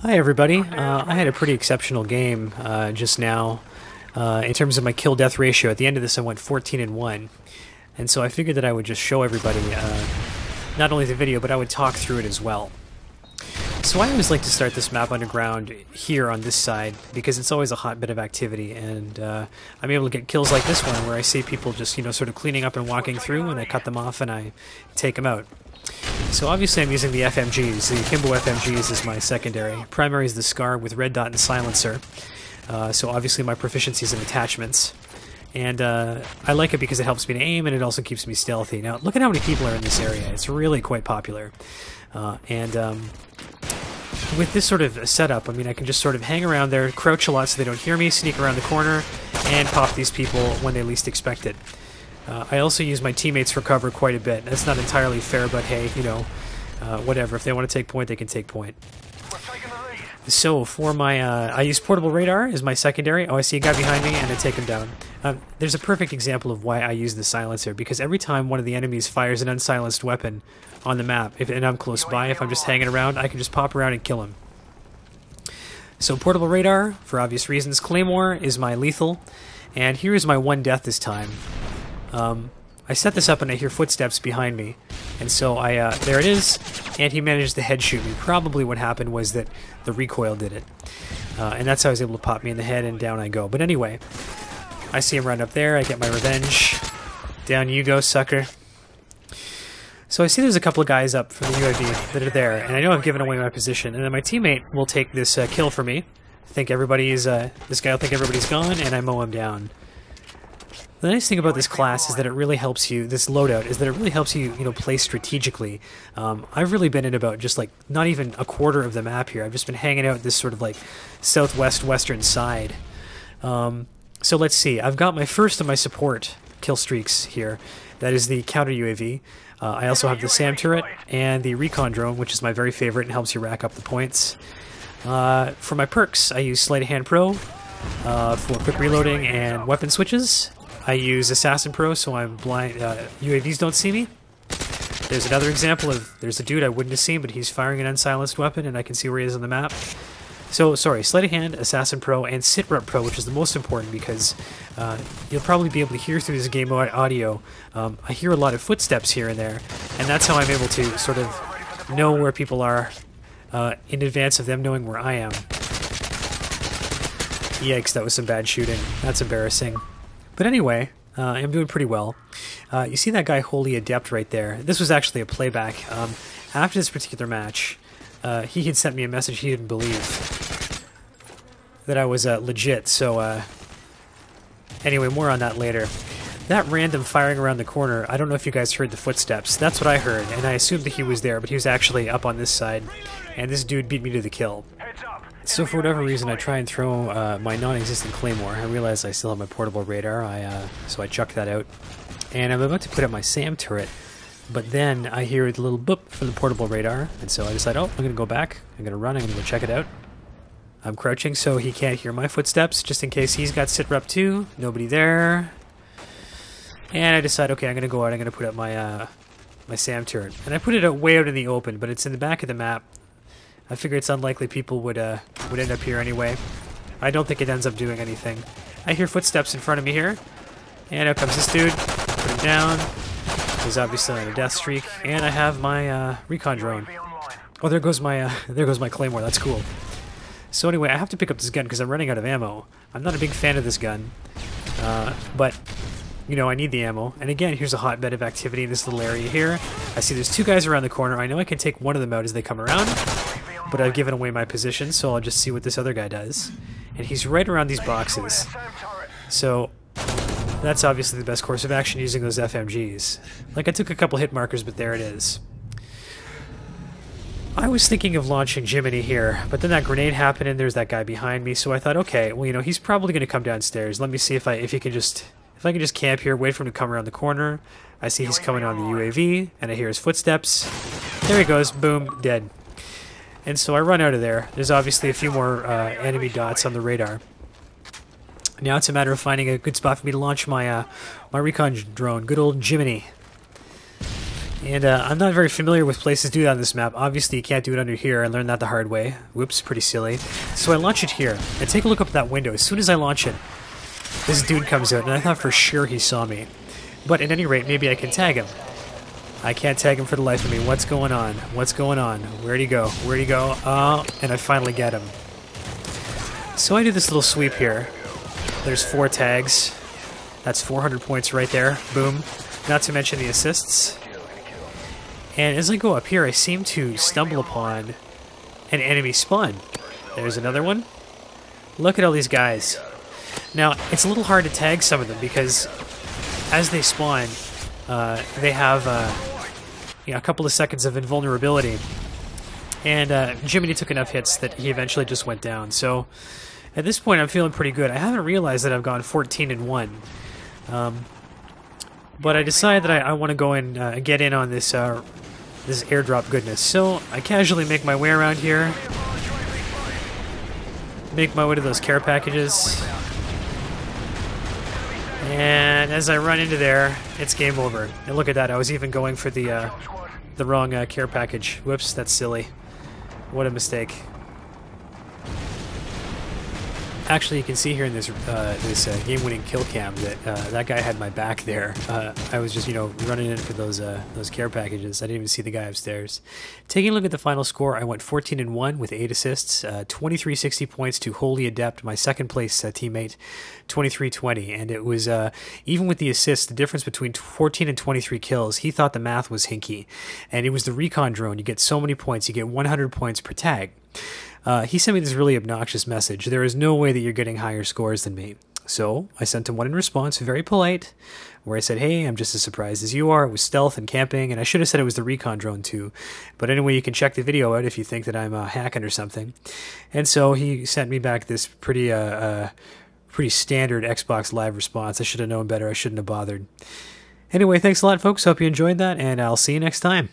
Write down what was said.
Hi everybody. I had a pretty exceptional game just now in terms of my kill-death ratio. At the end of this I went 14-1, and so I figured that I would just show everybody not only the video, but I would talk through it as well. So I always like to start this map underground here on this side because it's always a hotbed of activity, and I'm able to get kills like this one where I see people just, sort of cleaning up and walking through, and I cut them off and I take them out. So obviously I'm using the FMGs. The Akimbo FMGs is my secondary. Primary is the Scar with red dot and silencer. So obviously my proficiency is in attachments. And I like it because it helps me to aim and it also keeps me stealthy. Now look at how many people are in this area. It's really quite popular. With this sort of setup, I mean, I can just sort of hang around there, crouch a lot so they don't hear me, sneak around the corner, and pop these people when they least expect it. I also use my teammates for cover quite a bit. That's not entirely fair, but hey, whatever. If they want to take point, they can take point. So for my, I use portable radar as my secondary. Oh, I see a guy behind me, and I take him down. There's a perfect example of why I use the silencer, because every time one of the enemies fires an unsilenced weapon on the map, and I'm close by, if I'm just hanging around, I can just pop around and kill him. So portable radar, for obvious reasons. Claymore is my lethal, and here is my one death this time. I set this up and I hear footsteps behind me, and so there it is, and he managed to head shoot me. Probably what happened was that the recoil did it, and that's how I was able to pop me in the head, and down I go. But anyway, I see him run up there, I get my revenge. Down you go, sucker. So I see there's a couple of guys up from the UAV that are there, and I know I've given away my position, and then my teammate will take this kill for me. Think everybody's, this guy will think everybody's gone, and I mow him down. The nice thing about this class is that it really helps you, this loadout, is that it really helps you, play strategically. I've really been in about just like, not even a quarter of the map here. I've just been hanging out this sort of like southwest western side. So let's see, I've got my first of my support kill streaks here. That is the counter UAV. I also have the SAM turret and the Recon Drone, which is my very favorite and helps you rack up the points. For my perks, I use Sleight of Hand Pro for quick reloading and weapon switches. I use Assassin Pro, so I'm blind. UAVs don't see me. There's another example of, there's a dude I wouldn't have seen, but he's firing an unsilenced weapon, and I can see where he is on the map. So, sorry, Sleight of Hand, Assassin Pro, and SitRep Pro, which is the most important because you'll probably be able to hear through this game audio. I hear a lot of footsteps here and there, and that's how I'm able to sort of know where people are in advance of them knowing where I am. Yikes, that was some bad shooting. That's embarrassing. But anyway, I'm doing pretty well. You see that guy Holy Adept right there? This was actually a playback. After this particular match, he had sent me a message he didn't believe that I was legit, so anyway, more on that later. That random firing around the corner, I don't know if you guys heard the footsteps. That's what I heard, and I assumed that he was there, but he was actually up on this side, and this dude beat me to the kill. So for whatever reason, I try and throw my non-existent Claymore. I realize I still have my portable radar, so I chuck that out. And I'm about to put up my SAM turret, but then I hear the little boop from the portable radar, and so I decide, oh, I'm going to go back, I'm going to run, I'm going to go check it out. I'm crouching so he can't hear my footsteps, just in case he's got SitRep too. Nobody there. And I decide, okay, I'm going to go out, I'm going to put up my, my SAM turret. And I put it out way out in the open, but it's in the back of the map. I figure it's unlikely people would end up here anyway. I don't think it ends up doing anything. I hear footsteps in front of me here, and out comes this dude. Put him down. He's obviously on a death streak, and I have my Recon Drone. Oh, there goes my Claymore. That's cool. So anyway, I have to pick up this gun because I'm running out of ammo. I'm not a big fan of this gun, but I need the ammo. And again, here's a hotbed of activity in this little area here. I see there's two guys around the corner. I know I can take one of them out as they come around, but I've given away my position, so I'll just see what this other guy does. And he's right around these boxes. So that's obviously the best course of action, using those FMGs. Like, I took a couple hit markers, but there it is. I was thinking of launching Jiminy here, but then that grenade happened and there's that guy behind me, so I thought, okay, well, he's probably going to come downstairs. Let me see if I can just camp here, wait for him to come around the corner. I see he's coming on the UAV, and I hear his footsteps. There he goes, boom, dead. And so I run out of there. There's obviously a few more enemy dots on the radar. Now it's a matter of finding a good spot for me to launch my my Recon Drone, good old Jiminy. And I'm not very familiar with places to do that on this map. Obviously, you can't do it under here. I learned that the hard way. Whoops, pretty silly. So I launch it here, and take a look up at that window. As soon as I launch it, this dude comes out, and I thought for sure he saw me. But at any rate, maybe I can tag him. I can't tag him for the life of me. What's going on? What's going on? Where'd he go? Where'd he go? Oh, and I finally get him. So I do this little sweep here. There's 4 tags. That's 400 points right there. Boom. Not to mention the assists. And as I go up here, I seem to stumble upon an enemy spawn. There's another one. Look at all these guys. Now, it's a little hard to tag some of them because as they spawn, they have a couple of seconds of invulnerability. And Jiminy took enough hits that he eventually just went down. So at this point, I'm feeling pretty good. I haven't realized that I've gone 14-1. But I decided that I want to go and get in on this this airdrop goodness. So I casually make my way around here. Make my way to those care packages. And as I run into there, it's game over. And look at that, I was even going for the wrong care package. Whoops, that's silly. What a mistake. Actually, you can see here in this game-winning kill cam that that guy had my back there. I was just, running in for those care packages. I didn't even see the guy upstairs. Taking a look at the final score, I went 14-1 with 8 assists, 2360 points to Wholly Adept, my second place teammate, 2320. And it was, even with the assists, the difference between 14 and 23 kills, he thought the math was hinky. And it was the Recon Drone. You get so many points. You get 100 points per tag. He sent me this really obnoxious message. There is no way that you're getting higher scores than me. So I sent him one in response, very polite, where I said, hey, I'm just as surprised as you are. It was stealth and camping, and I should have said it was the Recon Drone too. But anyway, you can check the video out if you think that I'm hacking or something. And so he sent me back this pretty standard Xbox Live response. I should have known better. I shouldn't have bothered. Anyway, thanks a lot, folks. Hope you enjoyed that, and I'll see you next time.